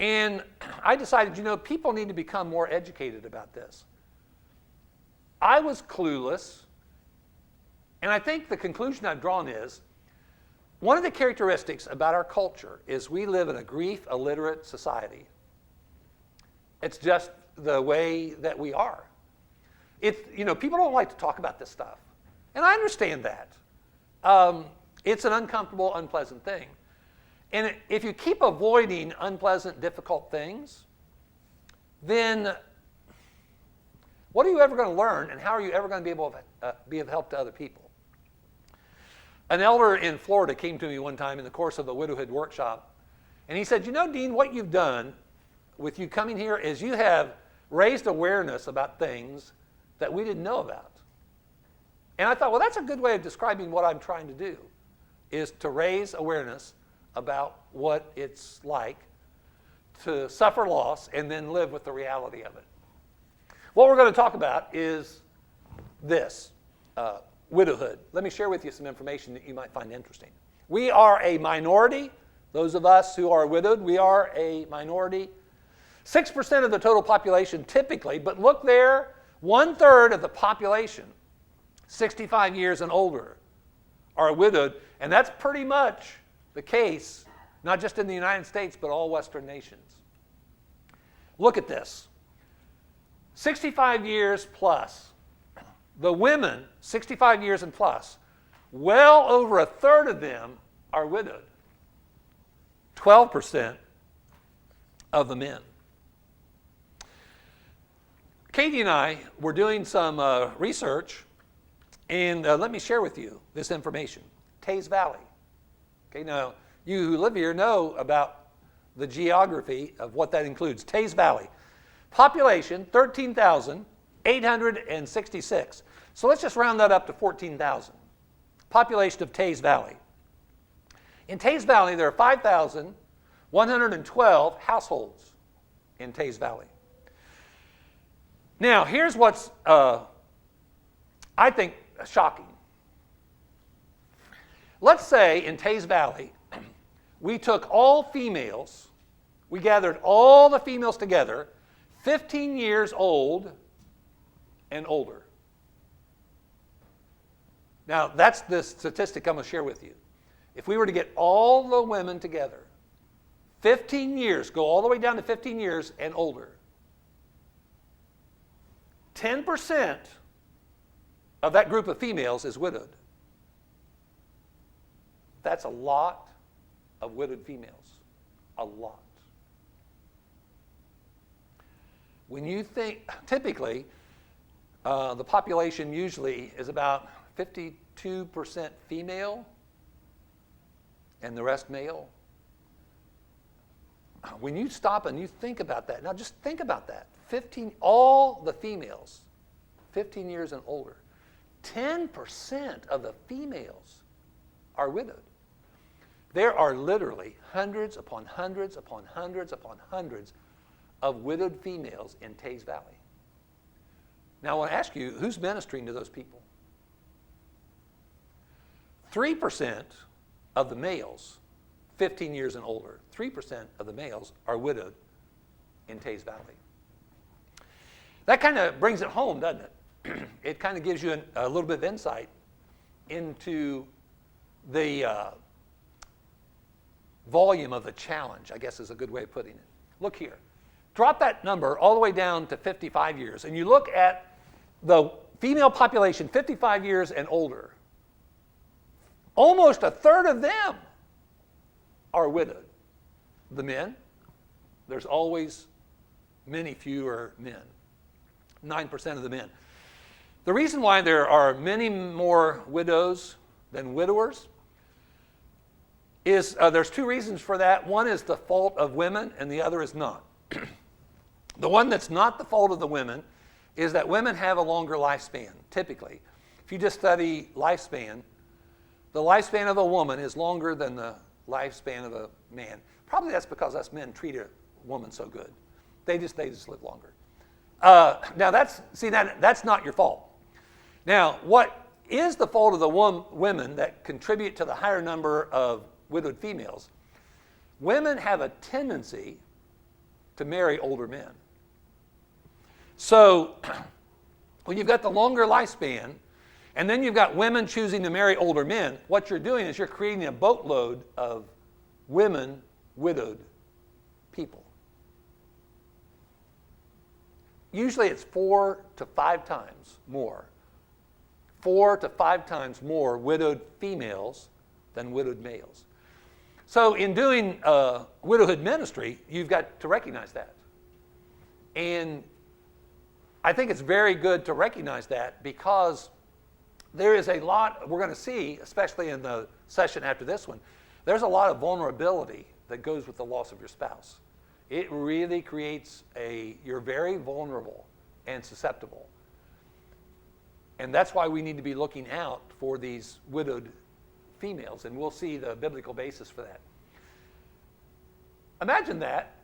And I decided, people need to become more educated about this. I was clueless, and I think the conclusion I've drawn is, one of the characteristics about our culture is we live in a grief-illiterate society. It's just the way that we are. People don't like to talk about this stuff, and I understand that. It's an uncomfortable, unpleasant thing. And if you keep avoiding unpleasant, difficult things, then what are you ever going to learn, and how are you ever going to be able to be of help to other people? An elder in Florida came to me one time in the course of a Widowhood workshop, and he said, Dean, what you've done with you coming here is you have raised awareness about things that we didn't know about. And I thought, well, that's a good way of describing what I'm trying to do, is to raise awareness about what it's like to suffer loss and then live with the reality of it. What we're going to talk about is this, widowhood. Let me share with you some information that you might find interesting. We are a minority. Those of us who are widowed, we are a minority. 6% of the total population typically, but look there, 1/3 of the population, 65 years and older, are widowed, and that's pretty much the case, not just in the United States, but all Western nations. Look at this. 65 years plus. The women, 65 years and plus, well over 1/3 of them are widowed. 12% of the men. Katie and I were doing some research, and let me share with you this information. Teays Valley. Okay, now, you who live here know about the geography of what that includes. Teays Valley. Population, 13,866. So let's just round that up to 14,000. Population of Teays Valley. In Teays Valley, there are 5,112 households in Teays Valley. Now, here's what's, I think, shocking. Let's say in Teays Valley, we took all females, we gathered all the females together, 15 years old and older. Now, that's the statistic I'm going to share with you. If we were to get all the women together, 15 years, go all the way down to 15 years and older, 10% of that group of females is widowed. That's a lot of widowed females. A lot. When you think, typically, the population usually is about 52% female and the rest male. When you stop and you think about that, now just think about that. All the females, 15 years and older, 10% of the females are widowed. There are literally hundreds upon hundreds upon hundreds upon hundreds of widowed females in Teays Valley. Now I want to ask you, who's ministering to those people? 3% of the males, 15 years and older, 3% of the males are widowed in Teays Valley. That kind of brings it home, doesn't it? It kind of gives you a little bit of insight into the volume of the challenge, I guess is a good way of putting it. Look here. Drop that number all the way down to 55 years, and you look at the female population, 55 years and older. Almost 1/3 of them are widowed. The men, there's always many fewer men. 9% of the men. The reason why there are many more widows than widowers is there's two reasons for that. One is the fault of women, and the other is not. The one that's not the fault of the women is that women have a longer lifespan, typically. If you just study lifespan, the lifespan of a woman is longer than the lifespan of a man. Probably that's because us men treat a woman so good. They just live longer. Now that's not your fault. Now, what is the fault of the women that contribute to the higher number of widowed females? Women have a tendency to marry older men. So when you've got the longer lifespan, and then you've got women choosing to marry older men, what you're doing is you're creating a boatload of women widowed people. Usually it's 4 to 5 times more. 4 to 5 times more widowed females than widowed males. So in doing widowhood ministry, you've got to recognize that. And I think it's very good to recognize that, because there is a lot, we're going to see, especially in the session after this one, there's a lot of vulnerability that goes with the loss of your spouse. It really creates you're very vulnerable and susceptible. And that's why we need to be looking out for these widowed females, and we'll see the biblical basis for that. Imagine that,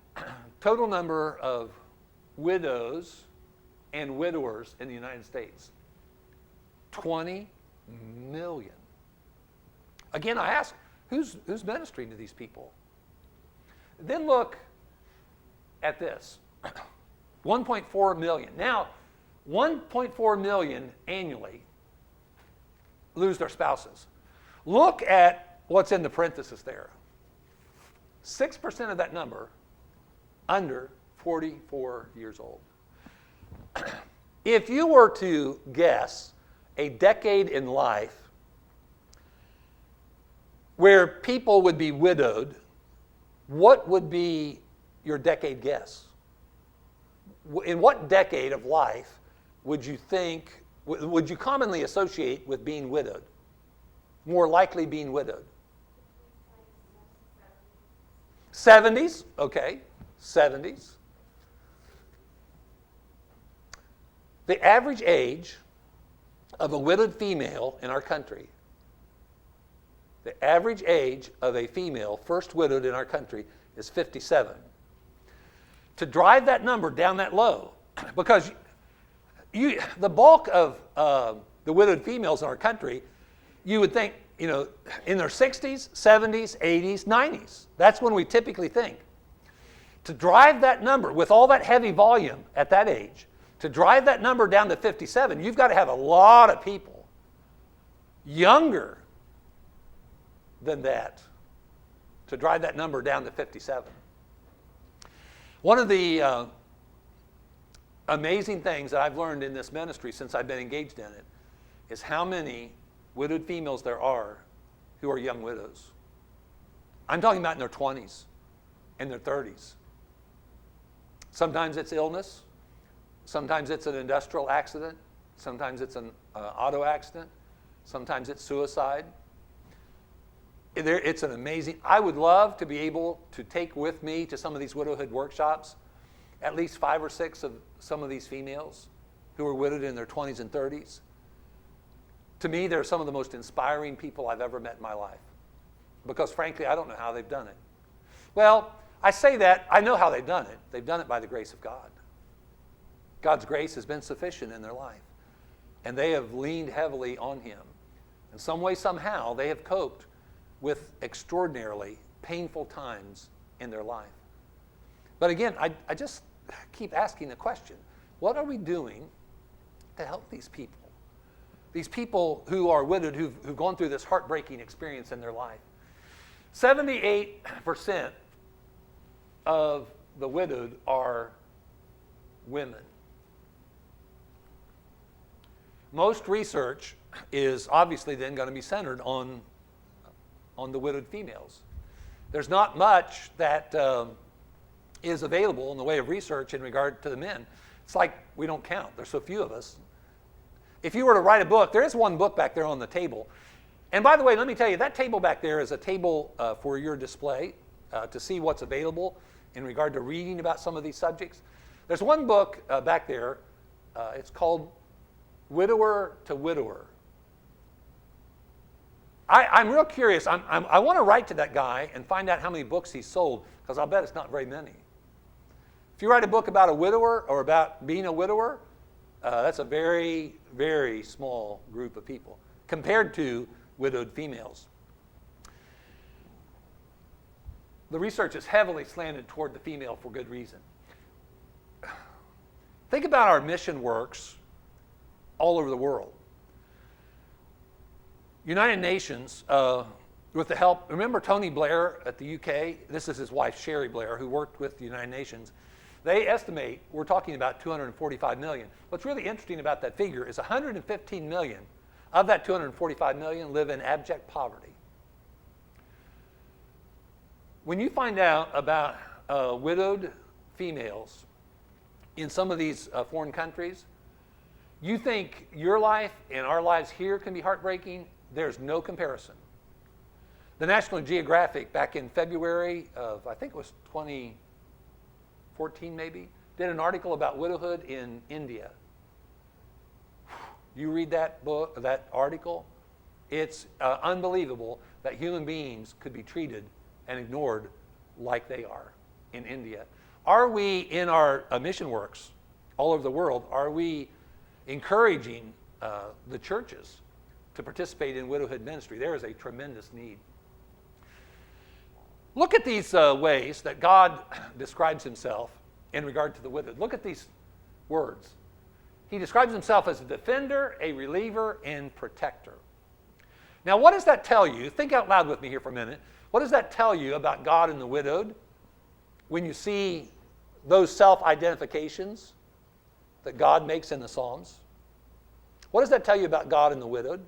total number of widows and widowers in the United States, 20 million. Again, I ask, who's ministering to these people? Then look at this, 1.4 million. Now, 1.4 million annually lose their spouses. Look at what's in the parenthesis there. 6% of that number under 44 years old. If you were to guess a decade in life where people would be widowed, what would be your decade guess? In what decade of life would you think, would you commonly associate with being widowed? More likely being widowed? 70s, okay, 70s. The average age of a widowed female in our country, the average age of a female first widowed in our country is 57. To drive that number down that low, because the bulk of the widowed females in our country, you would think, in their 60s, 70s, 80s, 90s. That's when we typically think. To drive that number with all that heavy volume at that age, to drive that number down to 57, you've got to have a lot of people younger than that to drive that number down to 57. One of the amazing things that I've learned in this ministry since I've been engaged in it is how many widowed females there are who are young widows. I'm talking about in their 20s and their 30s. Sometimes it's illness. Sometimes it's an industrial accident. Sometimes it's an auto accident. Sometimes it's suicide. It's an amazing, I would love to be able to take with me to some of these widowhood workshops at least 5 or 6 of some of these females who are widowed in their 20s and 30s. To me, they're some of the most inspiring people I've ever met in my life. Because frankly, I don't know how they've done it. Well, I say that, I know how they've done it. They've done it by the grace of God. God's grace has been sufficient in their life. And they have leaned heavily on Him. In some way, somehow, they have coped with extraordinarily painful times in their life. But again, I just keep asking the question, what are we doing to help these people? These people who are widowed, who've gone through this heartbreaking experience in their life. 78% of the widowed are women. Most research is obviously then going to be centered on the widowed females. There's not much that is available in the way of research in regard to the men. It's like we don't count. There's so few of us. If you were to write a book, there is one book back there on the table. And by the way, let me tell you, that table back there is a table for your display to see what's available in regard to reading about some of these subjects. There's one book back there. It's called Widower to Widower. I'm real curious. I want to write to that guy and find out how many books he's sold, because I'll bet it's not very many. If you write a book about a widower or about being a widower, that's a very, very small group of people compared to widowed females. The research is heavily slanted toward the female for good reason. Think about our mission works all over the world. United Nations, with the help, remember Tony Blair at the UK? This is his wife, Sherry Blair, who worked with the United Nations. They estimate we're talking about 245 million. What's really interesting about that figure is 115 million of that 245 million live in abject poverty. When you find out about widowed females in some of these foreign countries, you think your life and our lives here can be heartbreaking? There's no comparison. The National Geographic, back in February of, I think it was 2014 maybe, did an article about widowhood in India. You read that book, that article, it's unbelievable that human beings could be treated and ignored like they are in India. Are we, in our mission works all over the world, are we encouraging the churches to participate in widowhood ministry? There is a tremendous need. Look at these ways that God describes himself in regard to the widowed. Look at these words. He describes himself as a defender, a reliever, and protector. Now, what does that tell you? Think out loud with me here for a minute. What does that tell you about God and the widowed when you see those self-identifications that God makes in the Psalms? What does that tell you about God and the widowed?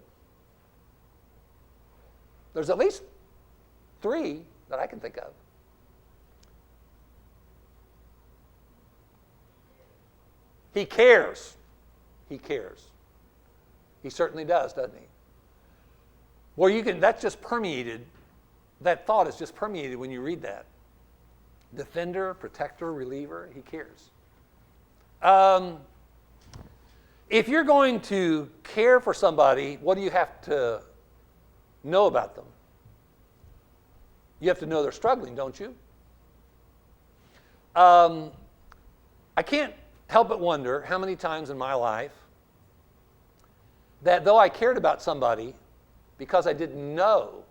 There's at least 3 that I can think of. He cares. He cares. He certainly does, doesn't he? Well, that's just permeated. That thought is just permeated when you read that. Defender, protector, reliever, he cares. If you're going to care for somebody, what do you have to know about them? You have to know they're struggling, don't you? I can't help but wonder how many times in my life that though I cared about somebody, because I didn't know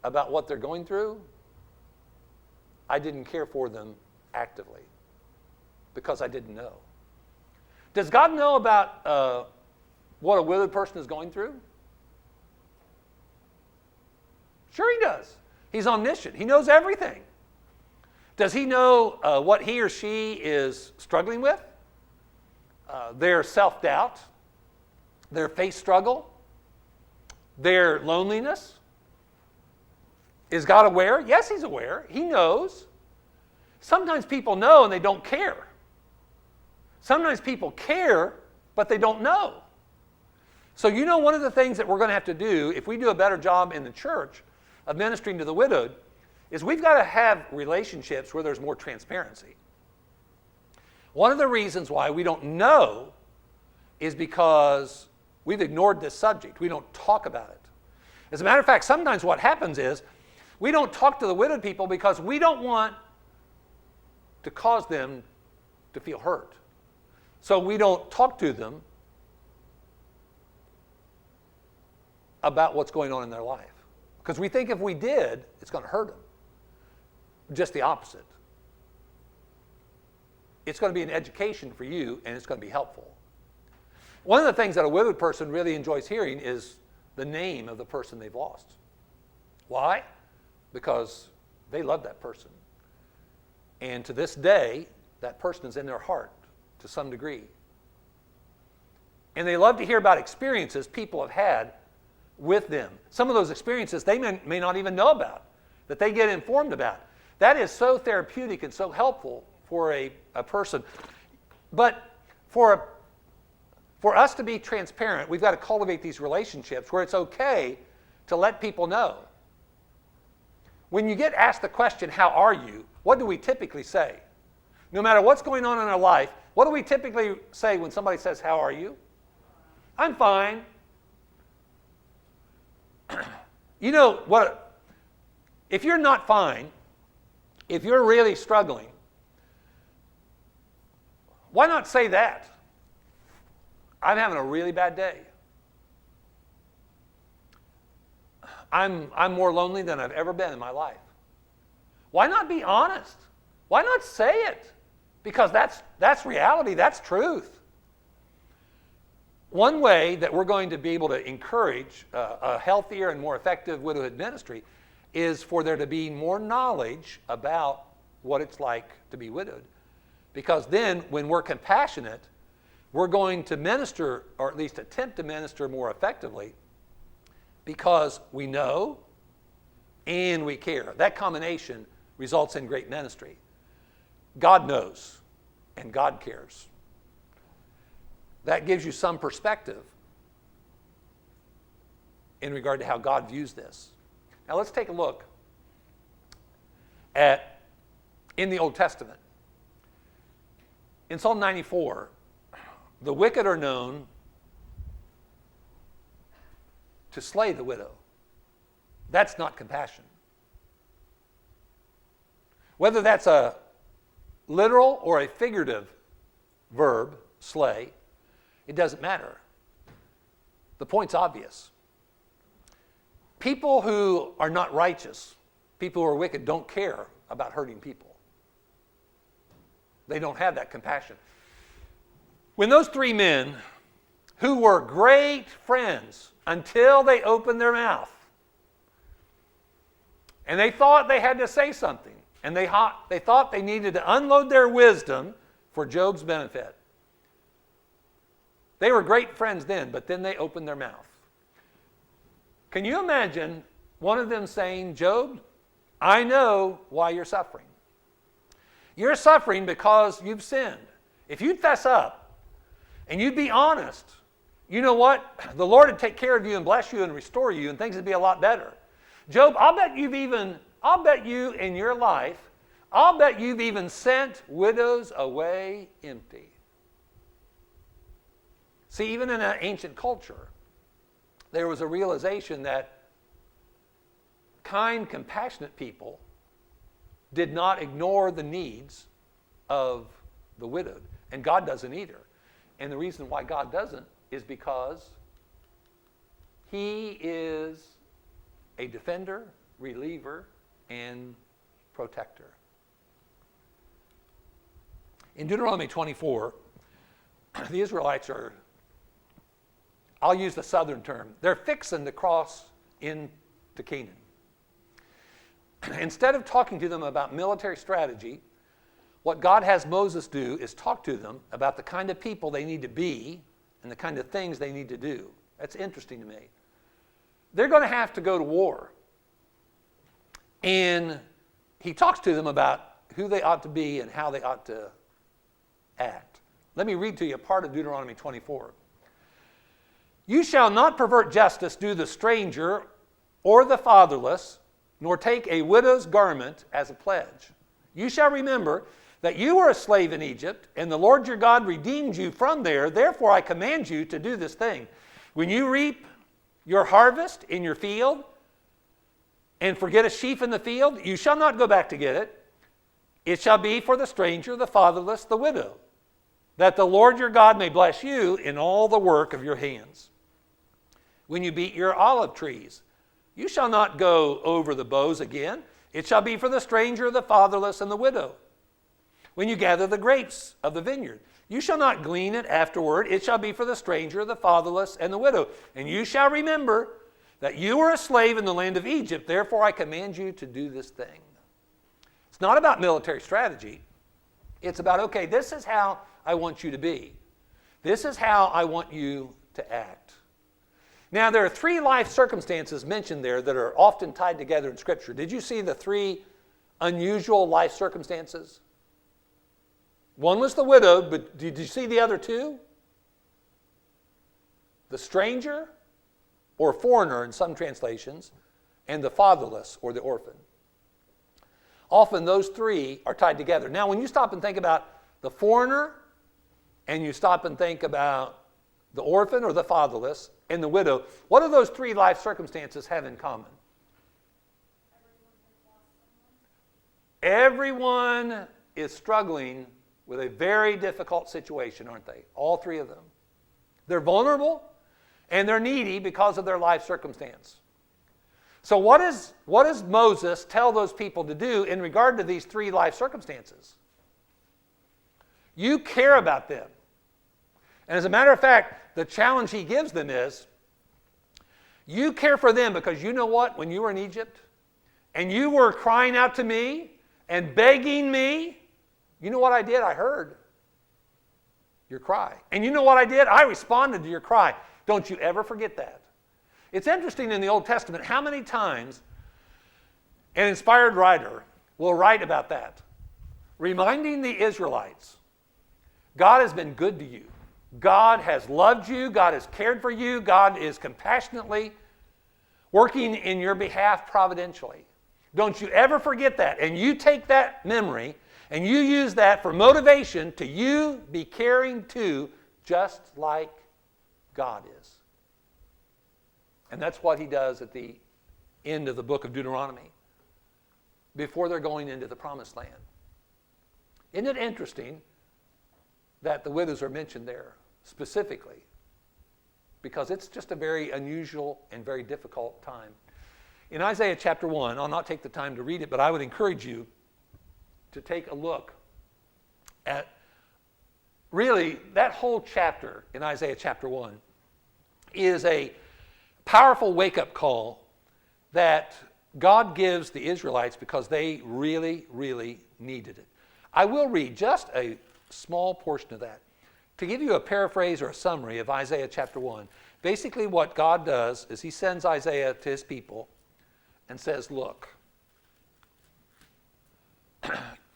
about what they're going through, I didn't care for them actively because I didn't know. Does God know about what a widowed person is going through? Sure he does. He's omniscient. He knows everything. Does he know what he or she is struggling with? Their self-doubt, their faith struggle, their loneliness? Is God aware? Yes, he's aware. He knows. Sometimes people know and they don't care. Sometimes people care, but they don't know. So you know one of the things that we're going to have to do, if we do a better job in the church of ministering to the widowed, is we've got to have relationships where there's more transparency. One of the reasons why we don't know is because we've ignored this subject. We don't talk about it. As a matter of fact, sometimes what happens is we don't talk to the widowed people because we don't want to cause them to feel hurt. So we don't talk to them about what's going on in their life. Because we think if we did, it's going to hurt them. Just the opposite. It's going to be an education for you, and it's going to be helpful. One of the things that a widowed person really enjoys hearing is the name of the person they've lost. Why? Because they love that person. And to this day, that person is in their heart to some degree. And they love to hear about experiences people have had with them. Some of those experiences they may not even know about, that they get informed about. That is so therapeutic and so helpful for a person. But for us to be transparent, we've got to cultivate these relationships where it's okay to let people know. When you get asked the question, how are you? What do we typically say? No matter what's going on in our life, what do we typically say when somebody says, how are you? I'm fine. You know what? If you're not fine, if you're really struggling, why not say that? I'm having a really bad day. I'm more lonely than I've ever been in my life. Why not be honest? Why not say it? Because that's reality, that's truth. One way that we're going to be able to encourage a healthier and more effective widowhood ministry is for there to be more knowledge about what it's like to be widowed. Because then, when we're compassionate, we're going to minister, or at least attempt to minister more effectively, because we know and we care. That combination results in great ministry. God knows and God cares. That gives you some perspective in regard to how God views this. Now let's take a look at in the Old Testament. In Psalm 94, the wicked are known to slay the widow. That's not compassion. Whether that's a literal or a figurative verb, slay, it doesn't matter. The point's obvious. People who are not righteous, people who are wicked, don't care about hurting people. They don't have that compassion. When those three men, who were great friends until they opened their mouth, and they thought they had to say something, and they thought they needed to unload their wisdom for Job's benefit. They were great friends then, but then they opened their mouth. Can you imagine one of them saying, Job, I know why you're suffering. You're suffering because you've sinned. If you'd fess up and you'd be honest, you know what? The Lord would take care of you and bless you and restore you, and things would be a lot better. Job, I'll bet you in your life, I'll bet you've even sent widows away empty. See, even in an ancient culture, there was a realization that kind, compassionate people did not ignore the needs of the widowed. And God doesn't either. And the reason why God doesn't is because He is a defender, reliever, and protector. In Deuteronomy 24, the Israelites are, I'll use the southern term, they're fixing to cross into Canaan. Instead of talking to them about military strategy, what God has Moses do is talk to them about the kind of people they need to be and the kind of things they need to do. That's interesting to me. They're going to have to go to war. And he talks to them about who they ought to be and how they ought to act. Let me read to you a part of Deuteronomy 24. You shall not pervert justice due the stranger or the fatherless, nor take a widow's garment as a pledge. You shall remember that you were a slave in Egypt, and the Lord your God redeemed you from there. Therefore I command you to do this thing. When you reap your harvest in your field, and forget a sheaf in the field, you shall not go back to get it. It shall be for the stranger, the fatherless, the widow, that the Lord your God may bless you in all the work of your hands. When you beat your olive trees, you shall not go over the boughs again. It shall be for the stranger, the fatherless, and the widow. When you gather the grapes of the vineyard, you shall not glean it afterward. It shall be for the stranger, the fatherless, and the widow. And you shall remember that you were a slave in the land of Egypt. Therefore I command you to do this thing. It's not about military strategy. It's about, okay, this is how I want you to be. This is how I want you to act. Now, there are three life circumstances mentioned there that are often tied together in Scripture. Did you see the three unusual life circumstances? One was the widow, but did you see the other two? The stranger, or foreigner in some translations, and the fatherless, or the orphan. Often those three are tied together. Now, when you stop and think about the foreigner, and you stop and think about the orphan or the fatherless, and the widow, what do those three life circumstances have in common? Everyone is struggling with a very difficult situation, aren't they? All three of them. They're vulnerable and they're needy because of their life circumstance. So what does Moses tell those people to do in regard to these three life circumstances? You care about them. And as a matter of fact, the challenge he gives them is, you care for them because you know what? When you were in Egypt and you were crying out to me and begging me, you know what I did? I heard your cry. And you know what I did? I responded to your cry. Don't you ever forget that. It's interesting in the Old Testament how many times an inspired writer will write about that, reminding the Israelites, God has been good to you. God has loved you. God has cared for you. God is compassionately working in your behalf providentially. Don't you ever forget that. And you take that memory and you use that for motivation to you be caring too, just like God is. And that's what he does at the end of the book of Deuteronomy, before they're going into the promised land. Isn't it interesting that the widows are mentioned there specifically? Because it's just a very unusual and very difficult time. In Isaiah chapter 1, I'll not take the time to read it, but I would encourage you to take a look at really that whole chapter in Isaiah chapter 1 is a powerful wake-up call that God gives the Israelites because they really, really needed it. I will read just a small portion of that to give you a paraphrase or a summary of Isaiah chapter 1. Basically what God does is he sends Isaiah to his people and says, look,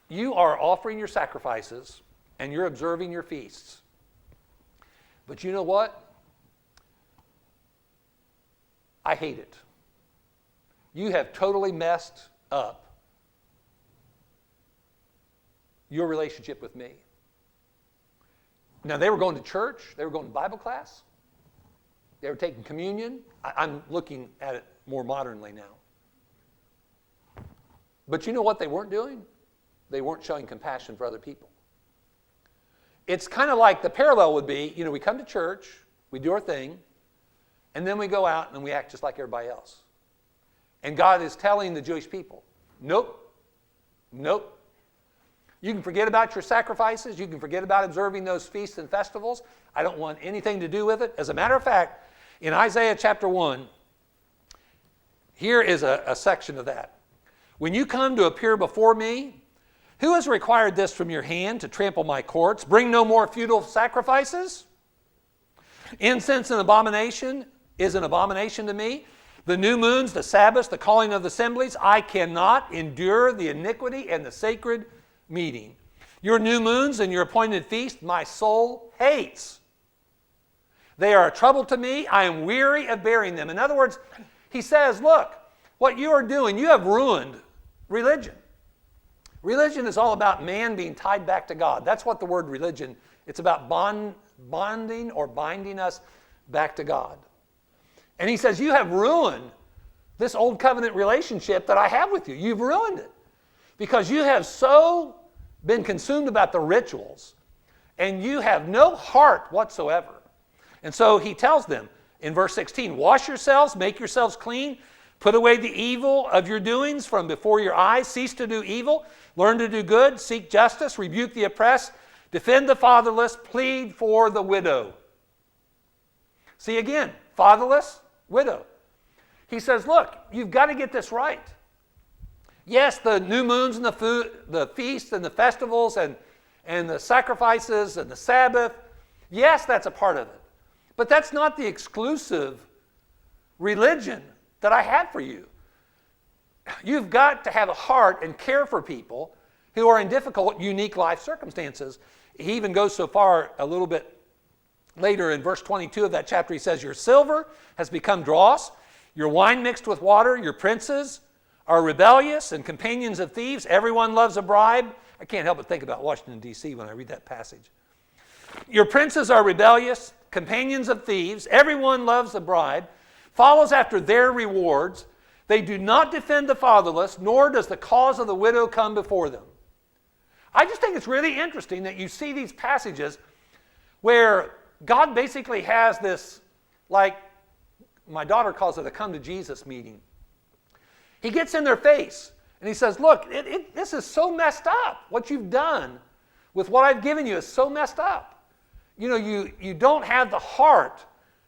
you are offering your sacrifices and you're observing your feasts. But you know what? I hate it. You have totally messed up your relationship with me. Now, they were going to church. They were going to Bible class. They were taking communion. I'm looking at it more modernly now. But you know what they weren't doing? They weren't showing compassion for other people. It's kind of like the parallel would be, we come to church, we do our thing, and then we go out and we act just like everybody else. And God is telling the Jewish people, nope. You can forget about your sacrifices. You can forget about observing those feasts and festivals. I don't want anything to do with it. As a matter of fact, in Isaiah chapter 1, here is a section of that. When you come to appear before me, who has required this from your hand to trample my courts? Bring no more futile sacrifices. Incense and abomination is an abomination to me. The new moons, the Sabbaths, the calling of the assemblies, I cannot endure the iniquity and the sacred meeting. Your new moons and your appointed feast, my soul hates. They are a trouble to me. I am weary of bearing them. In other words, he says, look, what you are doing, you have ruined religion. Religion is all about man being tied back to God. That's what the word religion, it's about bonding or binding us back to God. And he says, you have ruined this old covenant relationship that I have with you. You've ruined it because you have so been consumed about the rituals and you have no heart whatsoever. And so he tells them in verse 16, wash yourselves, make yourselves clean, put away the evil of your doings from before your eyes, cease to do evil, learn to do good, seek justice, rebuke the oppressed, defend the fatherless, plead for the widow. See again, fatherless, widow. He says, look, you've got to get this right. Yes, the new moons and the feasts and the festivals and the sacrifices and the Sabbath, yes, that's a part of it. But that's not the exclusive religion that I have for you. You've got to have a heart and care for people who are in difficult, unique life circumstances. He even goes so far a little bit later in verse 22 of that chapter. He says, your silver has become dross, your wine mixed with water, your princes are rebellious and companions of thieves. Everyone loves a bribe. I can't help but think about Washington, D.C. when I read that passage. Your princes are rebellious, companions of thieves. Everyone loves a bribe, follows after their rewards. They do not defend the fatherless, nor does the cause of the widow come before them. I just think it's really interesting that you see these passages where God basically has this, like my daughter calls it a come to Jesus meeting. He gets in their face and he says, look, this is so messed up, what you've done with what I've given you is so messed up. You don't have the heart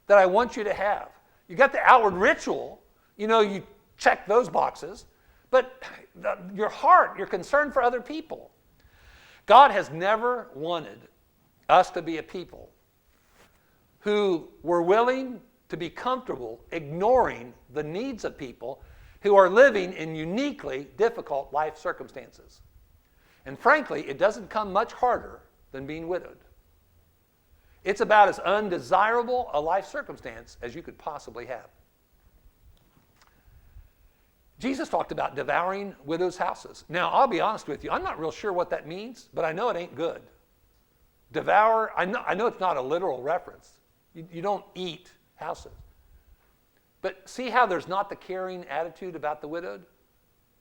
that I want you to have. You got the outward ritual, you check those boxes, but your heart, your concern for other people. God has never wanted us to be a people who were willing to be comfortable ignoring the needs of people who are living in uniquely difficult life circumstances. And frankly, it doesn't come much harder than being widowed. It's about as undesirable a life circumstance as you could possibly have. Jesus talked about devouring widows' houses. Now, I'll be honest with you, I'm not real sure what that means, but I know it ain't good. Devour, I know it's not a literal reference. You don't eat houses. But see how there's not the caring attitude about the widowed?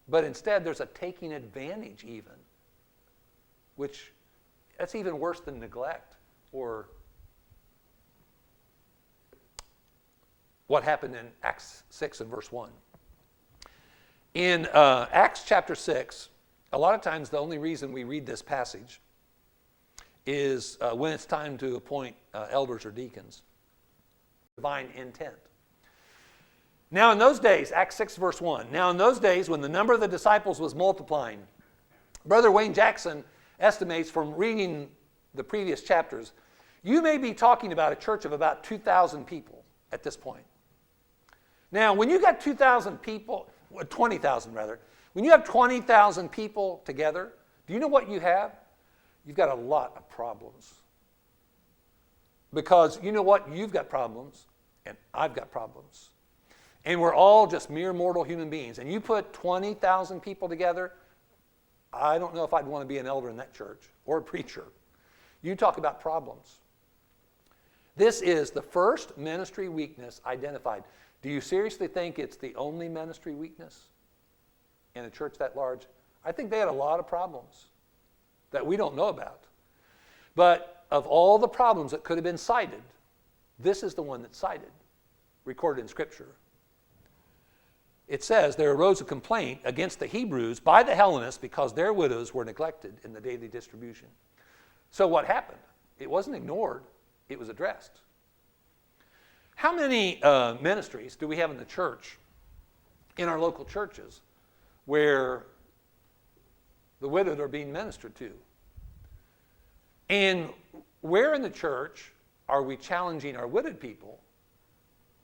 But instead there's a taking advantage even, which that's even worse than neglect or what happened in Acts 6 and verse 1. In Acts chapter 6, a lot of times the only reason we read this passage is when it's time to appoint elders or deacons. Divine intent. Now in those days, Acts 6 verse 1, now in those days when the number of the disciples was multiplying, Brother Wayne Jackson estimates from reading the previous chapters, you may be talking about a church of about 2,000 people at this point. Now when you got 2,000 people, 20,000 rather, when you have 20,000 people together, do you know what you have? You've got a lot of problems. Because you know what? You've got problems, and I've got problems. And we're all just mere mortal human beings. And you put 20,000 people together, I don't know if I'd want to be an elder in that church or a preacher. You talk about problems. This is the first ministry weakness identified. Do you seriously think it's the only ministry weakness in a church that large? I think they had a lot of problems that we don't know about. But of all the problems that could have been cited, this is the one that's cited, recorded in Scripture. It says, there arose a complaint against the Hebrews by the Hellenists because their widows were neglected in the daily distribution. So what happened? It wasn't ignored, it was addressed. How many ministries do we have in the church, in our local churches, where the widowed are being ministered to? And where in the church are we challenging our widowed people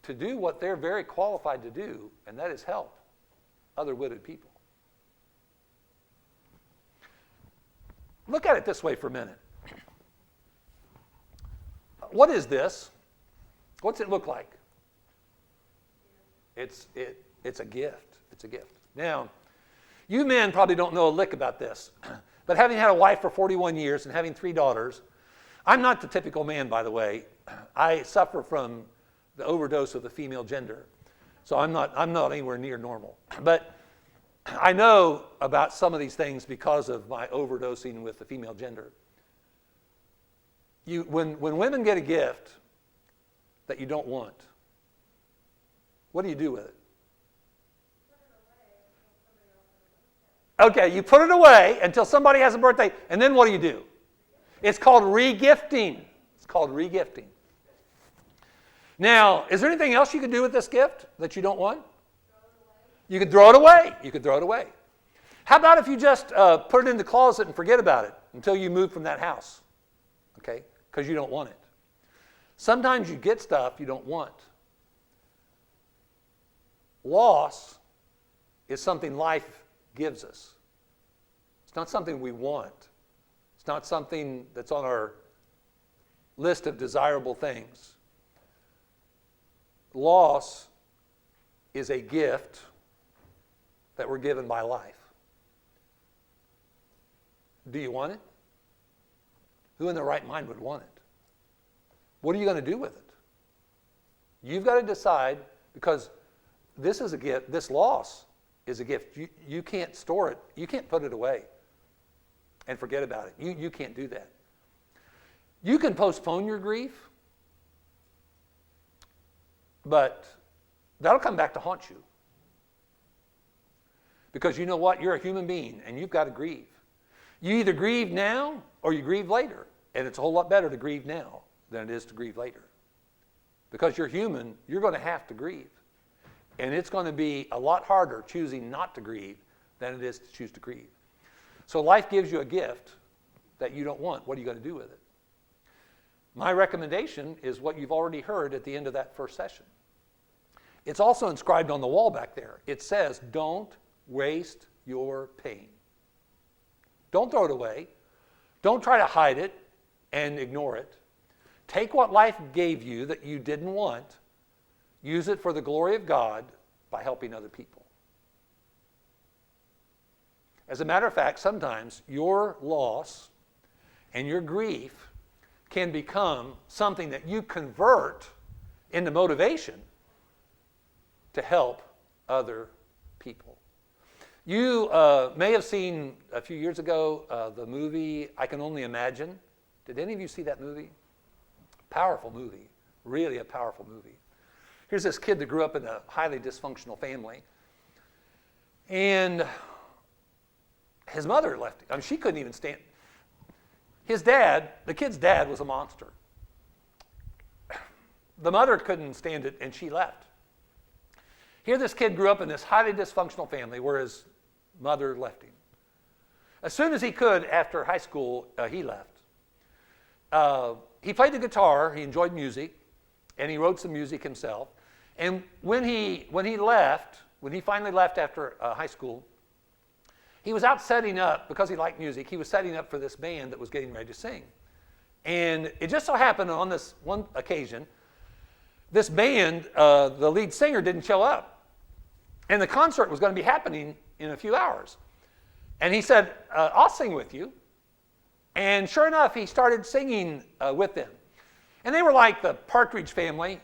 to do what they're very qualified to do, and that is help other widowed people? Look at it this way for a minute. What is this? What's it look like? It's a gift. It's a gift. Now, you men probably don't know a lick about this, but having had a wife for 41 years and having 3 daughters, I'm not the typical man, by the way. I suffer from the overdose of the female gender, so I'm not anywhere near normal. But I know about some of these things because of my overdosing with the female gender. When women get a gift that you don't want, what do you do with it? Okay, you put it away until somebody has a birthday, and then what do? It's called regifting. It's called regifting. Now, is there anything else you could do with this gift that you don't want? You could throw it away. You could throw it away. How about if you just put it in the closet and forget about it until you move from that house? Okay, because you don't want it. Sometimes you get stuff you don't want. Loss is something life gives us. It's not something we want. It's not something that's on our list of desirable things. Loss is a gift that we're given by life. Do you want it? Who in their right mind would want it? What are you going to do with it? You've got to decide, because this is a gift. This loss is a gift. You can't store it. You can't put it away and forget about it. You can't do that. You can postpone your grief, but that'll come back to haunt you. Because you know what? You're a human being, and you've got to grieve. You either grieve now or you grieve later. And it's a whole lot better to grieve now than it is to grieve later. Because you're human, you're going to have to grieve. And it's going to be a lot harder choosing not to grieve than it is to choose to grieve. So life gives you a gift that you don't want. What are you going to do with it? My recommendation is what you've already heard at the end of that first session. It's also inscribed on the wall back there. It says, don't waste your pain. Don't throw it away. Don't try to hide it and ignore it. Take what life gave you that you didn't want, use it for the glory of God by helping other people. As a matter of fact, sometimes your loss and your grief can become something that you convert into motivation to help other people. You may have seen a few years ago the movie I Can Only Imagine. Did any of you see that movie? Powerful movie. Really a powerful movie. Here's this kid that grew up in a highly dysfunctional family. And his mother left him. I mean, she couldn't even stand. His dad, the kid's dad, was a monster. The mother couldn't stand it, and she left. Here this kid grew up in this highly dysfunctional family where his mother left him. As soon as he could, after high school, he left. He played the guitar, he enjoyed music, and he wrote some music himself. And when he finally left after high school, he was out setting up, because he liked music, he was setting up for this band that was getting ready to sing. And it just so happened on this one occasion, this band, the lead singer didn't show up. And the concert was going to be happening in a few hours. And he said, I'll sing with you. And sure enough, he started singing with them. And they were like the Partridge Family.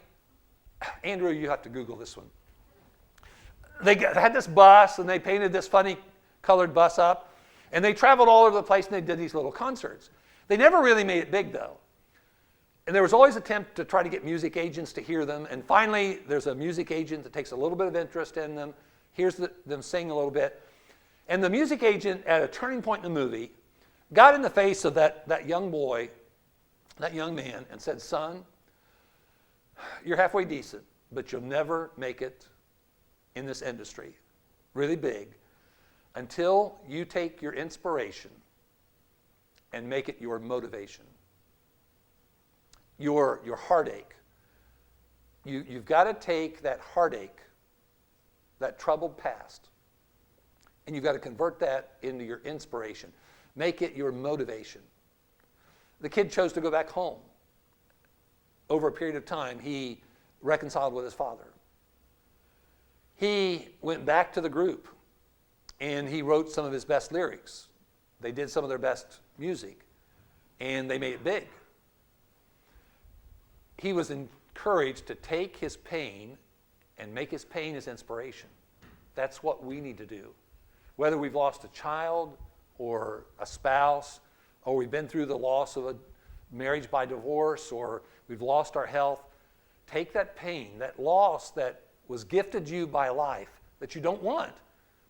Andrew, you have to Google this one. They had this bus, and they painted this funny colored bus up. And they traveled all over the place, and they did these little concerts. They never really made it big, though. And there was always an attempt to try to get music agents to hear them. And finally, there's a music agent that takes a little bit of interest in them, hears them sing a little bit. And the music agent, at a turning point in the movie, got in the face of that young boy, that young man, and said, son, you're halfway decent, but you'll never make it in this industry, really big, until you take your inspiration and make it your motivation. Your heartache. You've got to take that heartache, that troubled past, and you've got to convert that into your inspiration. Make it your motivation. The kid chose to go back home. Over a period of time, he reconciled with his father. He went back to the group, and he wrote some of his best lyrics. They did some of their best music, and they made it big. He was encouraged to take his pain and make his pain his inspiration. That's what we need to do. Whether we've lost a child or a spouse, or we've been through the loss of a marriage by divorce, or we've lost our health, take that pain, that loss that was gifted you by life that you don't want,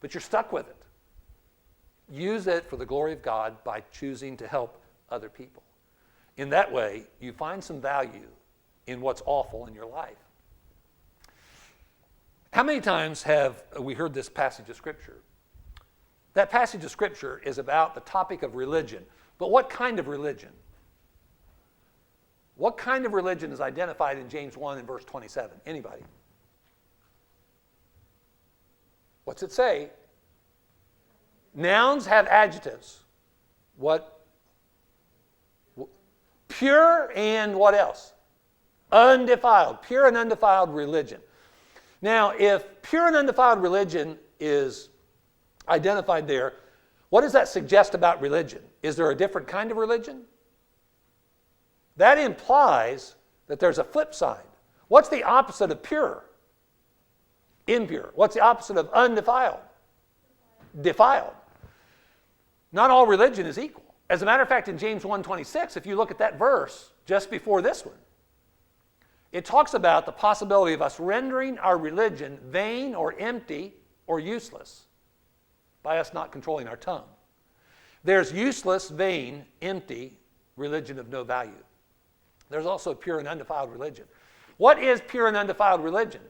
but you're stuck with it. Use it for the glory of God by choosing to help other people. In that way, you find some value in what's awful in your life. How many times have we heard this passage of Scripture? That passage of Scripture is about the topic of religion. But what kind of religion? What kind of religion is identified in James 1 and verse 27? Anybody? What's it say? Nouns have adjectives. What? Pure and what else? Undefiled. Pure and undefiled religion. Now, if pure and undefiled religion is identified there, what does that suggest about religion? Is there a different kind of religion? That implies that there's a flip side. What's the opposite of pure? Impure. What's the opposite of undefiled? Defiled. Not all religion is equal. As a matter of fact, in James 1:26, if you look at that verse just before this one, it talks about the possibility of us rendering our religion vain or empty or useless by us not controlling our tongue. There's useless, vain, empty religion of no value. There's also pure and undefiled religion. What is pure and undefiled religion?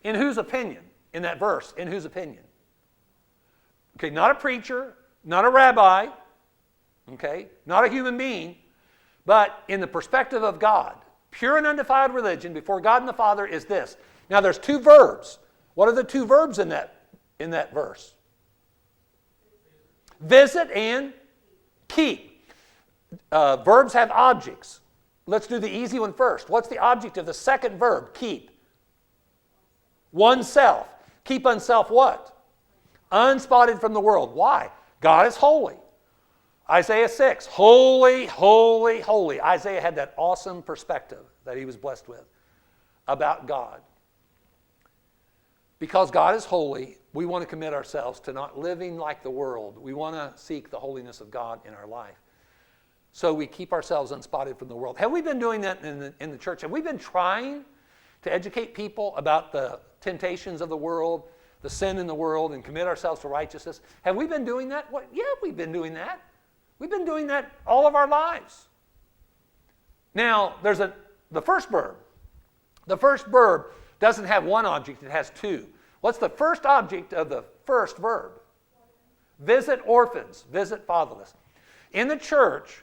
In whose opinion? In that verse, in whose opinion? Okay, not a preacher, not a rabbi, okay, not a human being, but in the perspective of God. Pure and undefiled religion before God and the Father is this. Now there's two verbs. What are the two verbs in that verse? Visit and keep. Verbs have objects. Let's do the easy one first. What's the object of the second verb, keep? Oneself. Keep oneself what? Unspotted from the world. Why? God is holy. Isaiah 6, holy, holy, holy. Isaiah had that awesome perspective that he was blessed with about God. Because God is holy, we want to commit ourselves to not living like the world. We want to seek the holiness of God in our life. So we keep ourselves unspotted from the world. Have we been doing that in the church? Have we been trying to educate people about the temptations of the world, the sin in the world, and commit ourselves to righteousness? Have we been doing that? Well, yeah, we've been doing that. We've been doing that all of our lives. Now, there's the first verb. The first verb doesn't have one object, it has two. What's the first object of the first verb? Visit orphans, visit fatherless. In the church,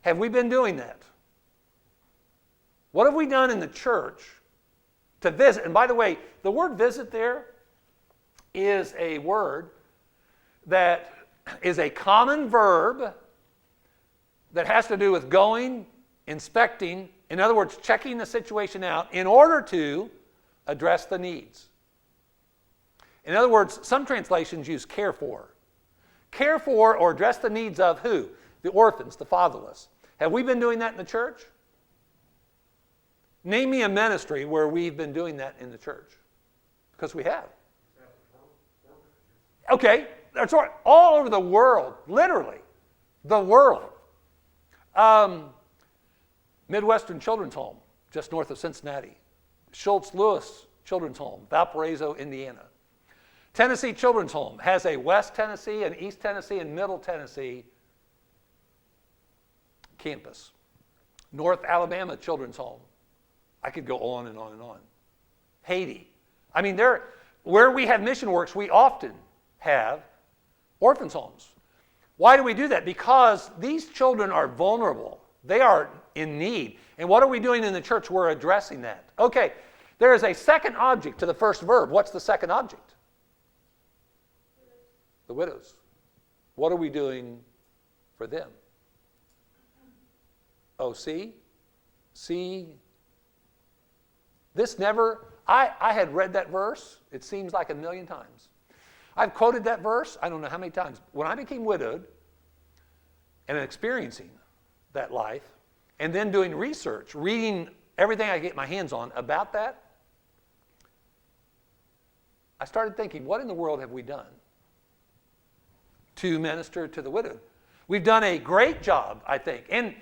have we been doing that? What have we done in the church to visit? And by the way, the word visit there is a word that is a common verb that has to do with going, inspecting, in other words, checking the situation out in order to address the needs. In other words, some translations use care for. Care for or address the needs of who? The orphans, the fatherless. Have we been doing that in the church? Name me a ministry where we've been doing that in the church. Because we have. Okay, that's right. All over the world, literally, the world. Midwestern Children's Home, just north of Cincinnati. Schultz Lewis Children's Home, Valparaiso, Indiana. Tennessee Children's Home has a West Tennessee, an East Tennessee, and Middle Tennessee campus. North Alabama Children's Home. I could go on and on and on. Haiti. I mean, where we have mission works, we often have orphans' homes. Why do we do that? Because these children are vulnerable. They are in need. And what are we doing in the church? We're addressing that. Okay, there is a second object to the first verb. What's the second object? The widows. What are we doing for them? Oh, see? This never, I had read that verse, it seems like 1,000,000 times. I've quoted that verse, I don't know how many times. When I became widowed and experiencing that life, and then doing research, reading everything I get my hands on about that, I started thinking, what in the world have we done to minister to the widowed? We've done a great job, I think. And,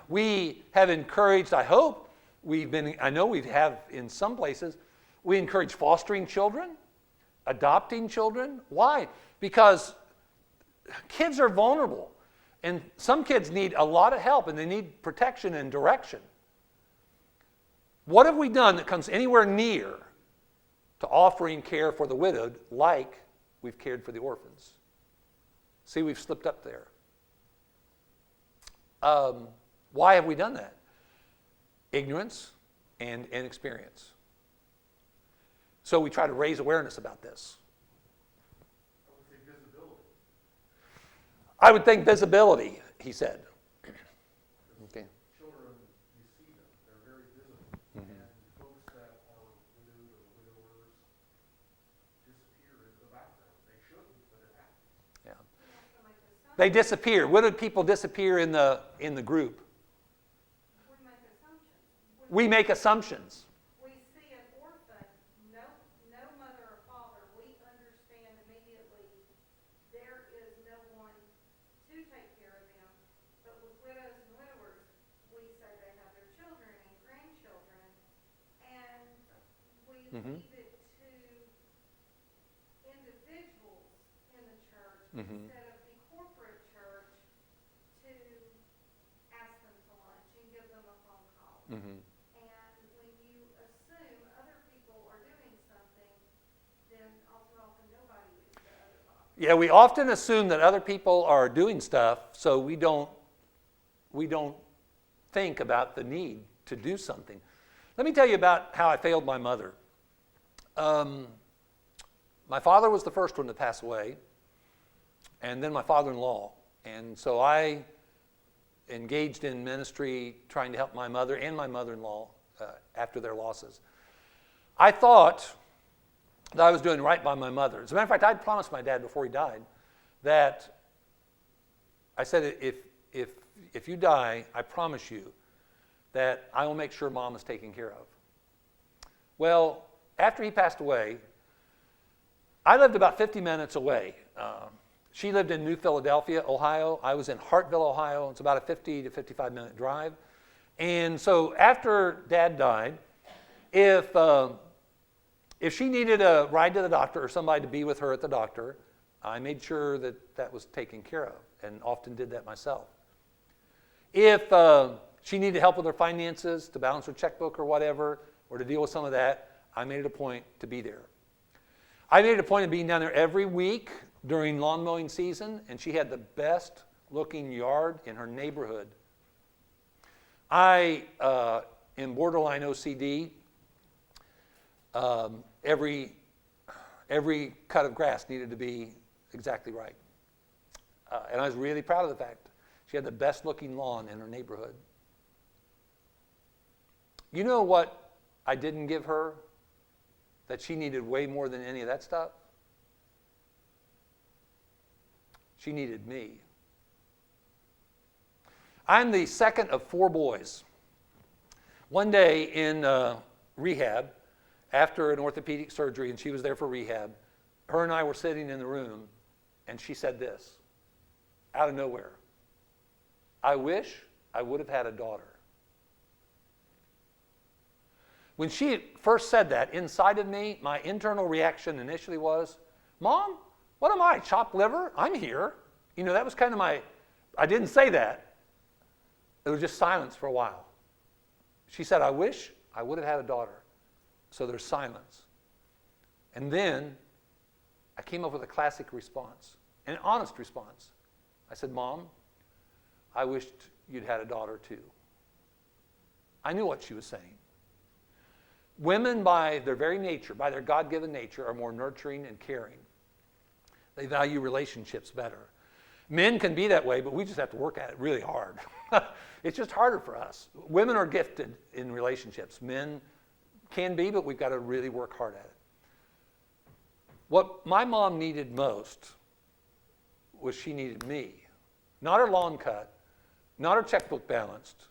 we have encouraged, I hope, I know we have in some places, we encourage fostering children, adopting children. Why? Because kids are vulnerable. And some kids need a lot of help and they need protection and direction. What have we done that comes anywhere near to offering care for the widowed like we've cared for the orphans? See, we've slipped up there. Why have we done that? Ignorance and inexperience. So we try to raise awareness about this. I would think visibility, he said. Okay. Children, you see them. They're very visible. Mm-hmm. And folks that are widowed or widowers disappear into the background. They shouldn't, but it happens. Yeah. They disappear. Widowed people disappear in the group. We make assumptions. We see an orphan, no mother or father. We understand immediately there is no one to take care of them. But with widows and widowers, we say they have their children and grandchildren, and we leave it to individuals in the church instead of the corporate church And when you assume other people are doing something, then often nobody is the other father. Yeah, we often assume that other people are doing stuff, so we don't think about the need to do something. Let me tell you about how I failed my mother. My father was the first one to pass away, and then my father-in-law. And so I engaged in ministry trying to help my mother and my mother-in-law after their losses. I thought that I was doing right by my mother. As a matter of fact, I'd promised my dad before he died that I said, if you die, I promise you that I will make sure Mom is taken care of. Well, after he passed away, I lived about 50 minutes away. She lived in New Philadelphia, Ohio. I was in Hartville, Ohio. It's about a 50 to 55 minute drive. And so after Dad died, if she needed a ride to the doctor or somebody to be with her at the doctor, I made sure that that was taken care of and often did that myself. If she needed help with her finances, to balance her checkbook or whatever, or to deal with some of that, I made it a point to be there. I made it a point of being down there every week during lawn mowing season, and she had the best looking yard in her neighborhood. I, in borderline OCD, every cut of grass needed to be exactly right. And I was really proud of the fact she had the best looking lawn in her neighborhood. You know what I didn't give her that she needed way more than any of that stuff? She needed me. I'm the second of 4 boys. One day in rehab, after an orthopedic surgery, and she was there for rehab, her and I were sitting in the room, and she said this, out of nowhere, "I wish I would have had a daughter." When she first said that, inside of me, my internal reaction initially was, "Mom, what am I, chopped liver? I'm here." You know, that was kind of I didn't say that. It was just silence for a while. She said, "I wish I would have had a daughter." So there's silence. And then I came up with a classic response, an honest response. I said, "Mom, I wished you'd had a daughter too." I knew what she was saying. Women, by their very nature, by their God-given nature, are more nurturing and caring. They value relationships better. Men can be that way, but we just have to work at it really hard. It's just harder for us. Women are gifted in relationships. Men can be, but we've got to really work hard at it. What my mom needed most was she needed me. Not her lawn cut, not her checkbook balanced,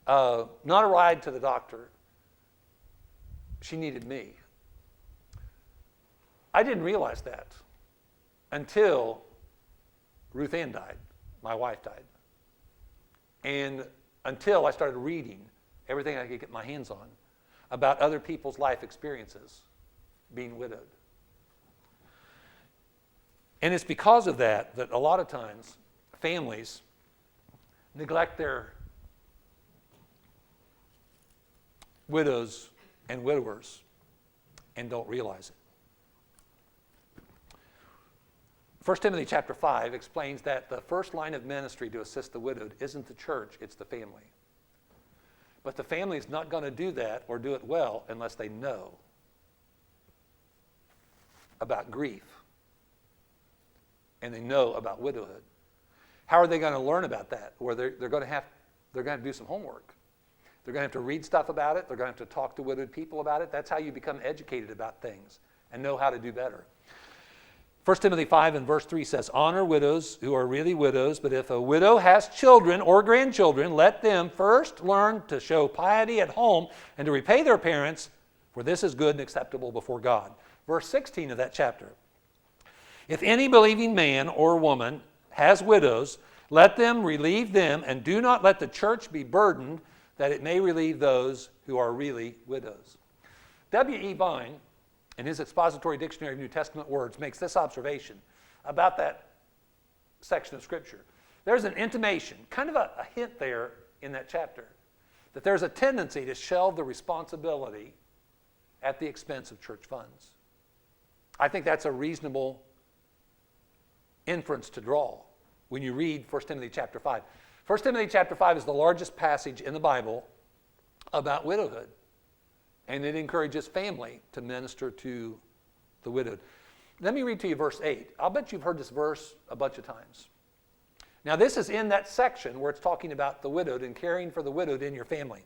not a ride to the doctor. She needed me. I didn't realize that until Ruth Ann died. My wife died. And until I started reading everything I could get my hands on about other people's life experiences being widowed. And it's because of that that a lot of times families neglect their widows and widowers and don't realize it. 1 Timothy chapter 5 explains that the first line of ministry to assist the widowed isn't the church, it's the family. But the family is not going to do that or do it well unless they know about grief and they know about widowhood. How are they going to learn about that? Well, they're going to have to do some homework. They're going to have to read stuff about it. They're going to have to talk to widowed people about it. That's how you become educated about things and know how to do better. 1 Timothy 5 and verse 3 says, "Honor widows who are really widows, but if a widow has children or grandchildren, let them first learn to show piety at home and to repay their parents, for this is good and acceptable before God." Verse 16 of that chapter. "If any believing man or woman has widows, let them relieve them, and do not let the church be burdened, that it may relieve those who are really widows." W.E. Vine, in his Expository Dictionary of New Testament Words, makes this observation about that section of Scripture. There's an intimation, kind of a hint there in that chapter, that there's a tendency to shelve the responsibility at the expense of church funds. I think that's a reasonable inference to draw when you read 1 Timothy chapter 5. 1 Timothy chapter 5 is the largest passage in the Bible about widowhood, and it encourages family to minister to the widowed. Let me read to you verse 8. I'll bet you've heard this verse a bunch of times. Now, this is in that section where it's talking about the widowed and caring for the widowed in your family.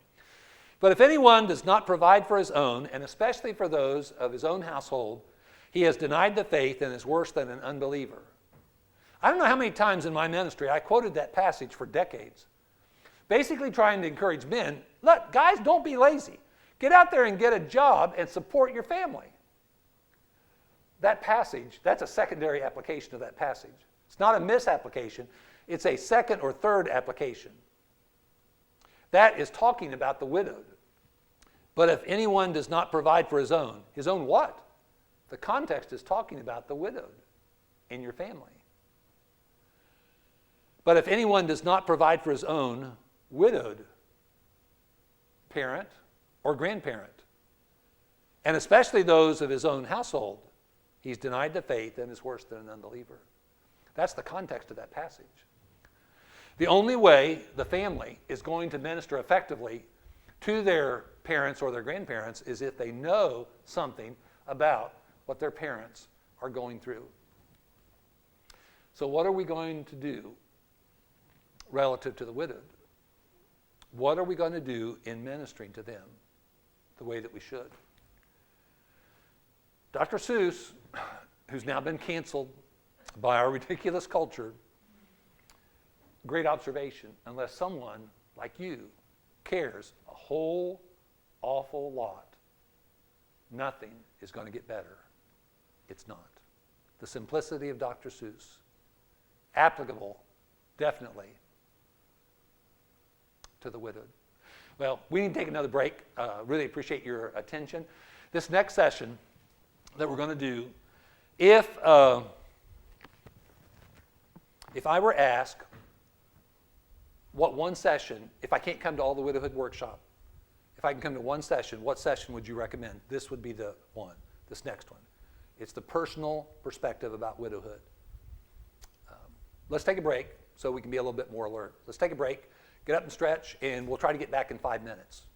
But if anyone does not provide for his own, and especially for those of his own household, he has denied the faith and is worse than an unbeliever. I don't know how many times in my ministry I quoted that passage for decades, basically trying to encourage men, look, guys, don't be lazy. Get out there and get a job and support your family. That passage, that's a secondary application of that passage. It's not a misapplication. It's a second or third application. That is talking about the widowed. But if anyone does not provide for his own what? The context is talking about the widowed in your family. But if anyone does not provide for his own widowed parent or grandparent, and especially those of his own household, he's denied the faith and is worse than an unbeliever. That's the context of that passage. The only way the family is going to minister effectively to their parents or their grandparents is if they know something about what their parents are going through. So what are we going to do relative to the widowed? What are we going to do in ministering to them the way that we should? Dr. Seuss, who's now been canceled by our ridiculous culture, great observation. Unless someone like you cares a whole awful lot, nothing is going to get better. It's not. The simplicity of Dr. Seuss, applicable, definitely, to the widowed. Well, we need to take another break. Really appreciate your attention. This next session that we're going to do, if I were asked what one session, if I can't come to all the widowhood workshop, if I can come to one session, what session would you recommend? This would be the one, this next one. It's the personal perspective about widowhood. Let's take a break so we can be a little bit more alert. Let's take a break, get up and stretch, and we'll try to get back in 5 minutes.